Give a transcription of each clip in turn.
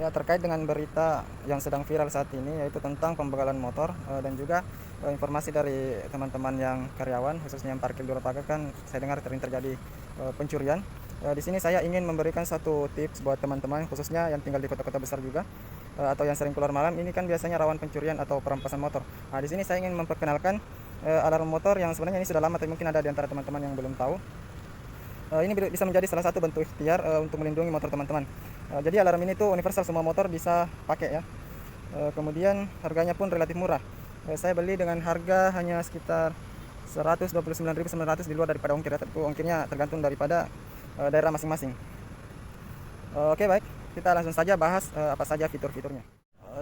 ya terkait dengan berita yang sedang viral saat ini, yaitu tentang pembegalan motor, dan juga informasi dari teman-teman yang karyawan khususnya yang parkir di lapangan kan saya dengar sering terjadi pencurian. Di sini saya ingin memberikan satu tips buat teman-teman khususnya yang tinggal di kota-kota besar juga, atau yang sering keluar malam. Ini kan biasanya rawan pencurian atau perampasan motor. Nah, di sini saya ingin memperkenalkan alarm motor yang sebenarnya ini sudah lama, tapi mungkin ada di antara teman-teman yang belum tahu. Ini bisa menjadi salah satu bentuk ikhtiar untuk melindungi motor teman-teman. Jadi alarm ini tuh universal, semua motor bisa pakai ya. Kemudian harganya pun relatif murah. Saya beli dengan harga hanya sekitar 129.900 di luar daripada ongkir ya. Tentu ongkirnya tergantung daripada daerah masing-masing. Oke, baik, kita langsung saja bahas apa saja fitur-fiturnya.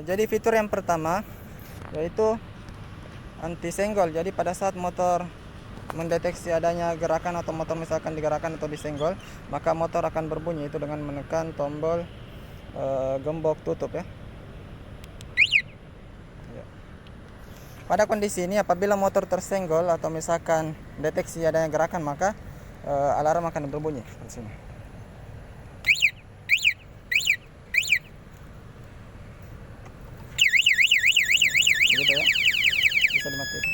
Jadi fitur yang pertama yaitu anti senggol. Jadi pada saat motor mendeteksi adanya gerakan atau motor misalkan digerakkan atau disenggol, maka motor akan berbunyi itu dengan menekan tombol gembok tutup ya. Pada kondisi ini apabila motor tersenggol atau misalkan deteksi adanya gerakan, maka alarm akan berbunyi di sini. Begitu ya. Bisa dimatikan.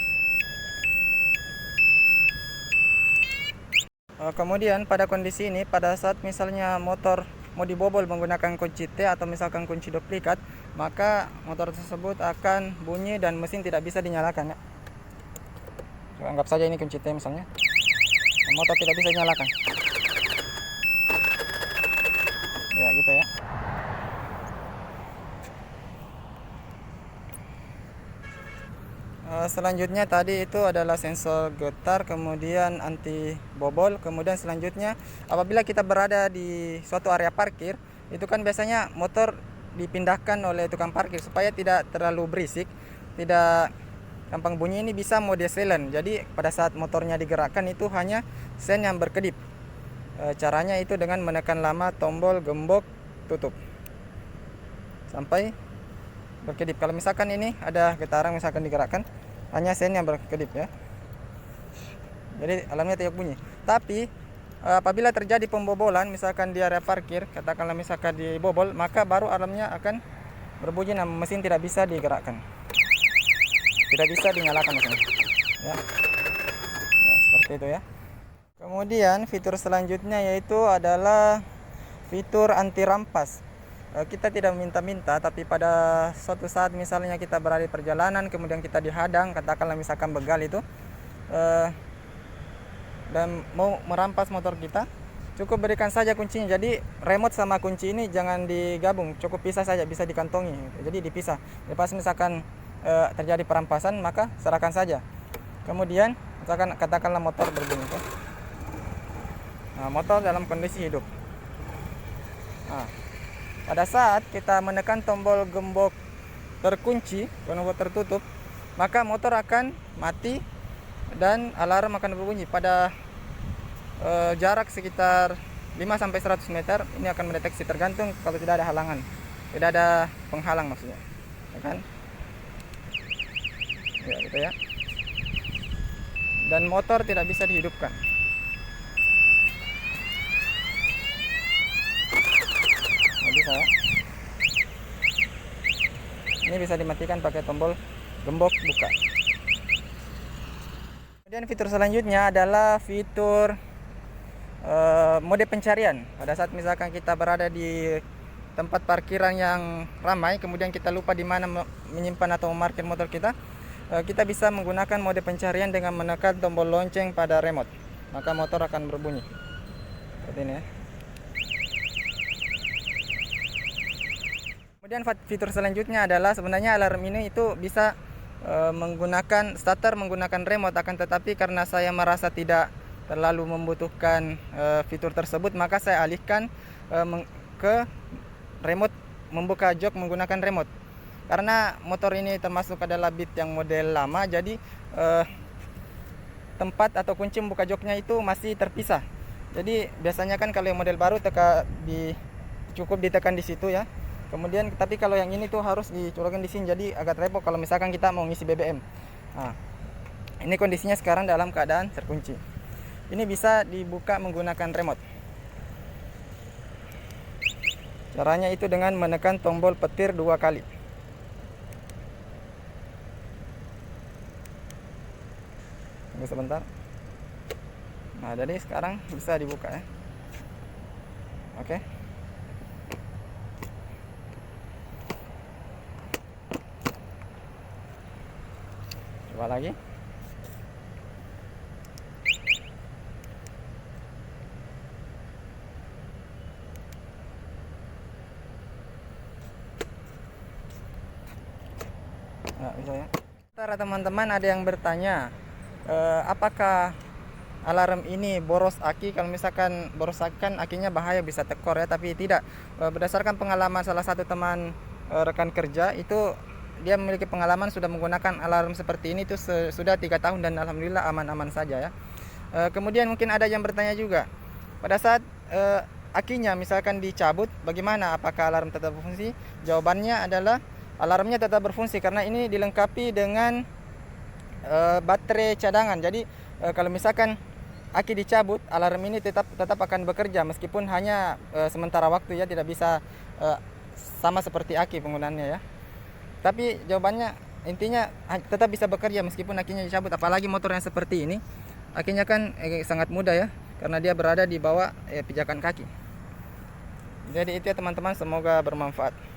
Kemudian pada kondisi ini, pada saat misalnya motor mau dibobol menggunakan kunci T atau misalkan kunci duplikat, maka motor tersebut akan bunyi dan mesin tidak bisa dinyalakan ya. Anggap saja ini kunci T misalnya, motor tidak bisa dinyalakan ya, gitu ya. Selanjutnya tadi itu adalah sensor getar, kemudian anti bobol. Kemudian selanjutnya apabila kita berada di suatu area parkir, itu kan biasanya motor dipindahkan oleh tukang parkir supaya tidak terlalu berisik, tidak gampang bunyi. Ini bisa mode silent. Jadi pada saat motornya digerakkan itu hanya sen yang berkedip. Caranya itu dengan menekan lama tombol gembok tutup sampai berkedip. Kalau misalkan ini ada getaran misalkan digerakkan, hanya sen yang berkedip ya. Jadi alarmnya tidak bunyi. Tapi apabila terjadi pembobolan misalkan di area parkir, katakanlah misalkan dibobol, maka baru alarmnya akan berbunyi dan mesin tidak bisa digerakkan, tidak bisa dinyalakan mesin ya. Seperti itu ya. Kemudian fitur selanjutnya yaitu adalah fitur anti rampas. Kita tidak meminta-minta, tapi pada suatu saat misalnya kita berada di perjalanan, kemudian kita dihadang, katakanlah misalkan begal itu, dan mau merampas motor kita, cukup berikan saja kuncinya. Jadi remote sama kunci ini jangan digabung, cukup pisah saja, bisa dikantongi. Jadi dipisah. Pas misalkan terjadi perampasan, maka serahkan saja. Kemudian misalkan katakanlah motor berbunyi, nah, motor dalam kondisi hidup. Nah, pada saat kita menekan tombol gembok terkunci, gembok tertutup, maka motor akan mati dan alarm akan berbunyi pada jarak sekitar 5-100 meter. Ini akan mendeteksi, tergantung kalau tidak ada halangan, tidak ada penghalang maksudnya, ya kan? Ya, gitu ya. Dan motor tidak bisa dihidupkan. Bisa ya. Ini bisa dimatikan pakai tombol gembok buka. Kemudian fitur selanjutnya adalah fitur mode pencarian. Pada saat misalkan kita berada di tempat parkiran yang ramai, kemudian kita lupa di mana menyimpan atau memarkir motor kita, kita bisa menggunakan mode pencarian dengan menekan tombol lonceng pada remote, maka motor akan berbunyi seperti ini ya. Kemudian fitur selanjutnya adalah sebenarnya alarm ini itu bisa menggunakan starter menggunakan remote, akan tetapi karena saya merasa tidak terlalu membutuhkan fitur tersebut, maka saya alihkan ke remote, membuka jok menggunakan remote. Karena motor ini termasuk adalah Beat yang model lama, jadi tempat atau kunci membuka joknya itu masih terpisah. Jadi biasanya kan kalau yang model baru cukup ditekan di situ ya. Kemudian tapi kalau yang ini tuh harus dicolokkan di sini, jadi agak repot kalau misalkan kita mau ngisi BBM. Nah, ini kondisinya sekarang dalam keadaan terkunci. Ini bisa dibuka menggunakan remote. Caranya itu dengan menekan tombol petir 2 kali. Tunggu sebentar. Nah, jadi sekarang bisa dibuka ya. Oke. Coba lagi. Nah, bisa ya. Para teman-teman ada yang bertanya, apakah alarm ini boros aki? Kalau misalkan boros aki kan akinya bahaya, bisa tekor ya, tapi tidak. Berdasarkan pengalaman salah satu teman rekan kerja itu, dia memiliki pengalaman sudah menggunakan alarm seperti ini itu sudah 3 tahun dan alhamdulillah aman-aman saja ya. Kemudian mungkin ada yang bertanya juga, pada saat akinya misalkan dicabut, bagaimana? Apakah alarm tetap berfungsi? Jawabannya adalah alarmnya tetap berfungsi karena ini dilengkapi dengan baterai cadangan. Jadi kalau misalkan aki dicabut, alarm ini tetap akan bekerja meskipun hanya sementara waktu ya, tidak bisa sama seperti aki penggunaannya ya. Tapi jawabannya intinya tetap bisa bekerja meskipun akinya dicabut. Apalagi motor yang seperti ini, akinya kan sangat mudah ya, karena dia berada di bawah pijakan kaki. Jadi itu ya teman-teman, semoga bermanfaat.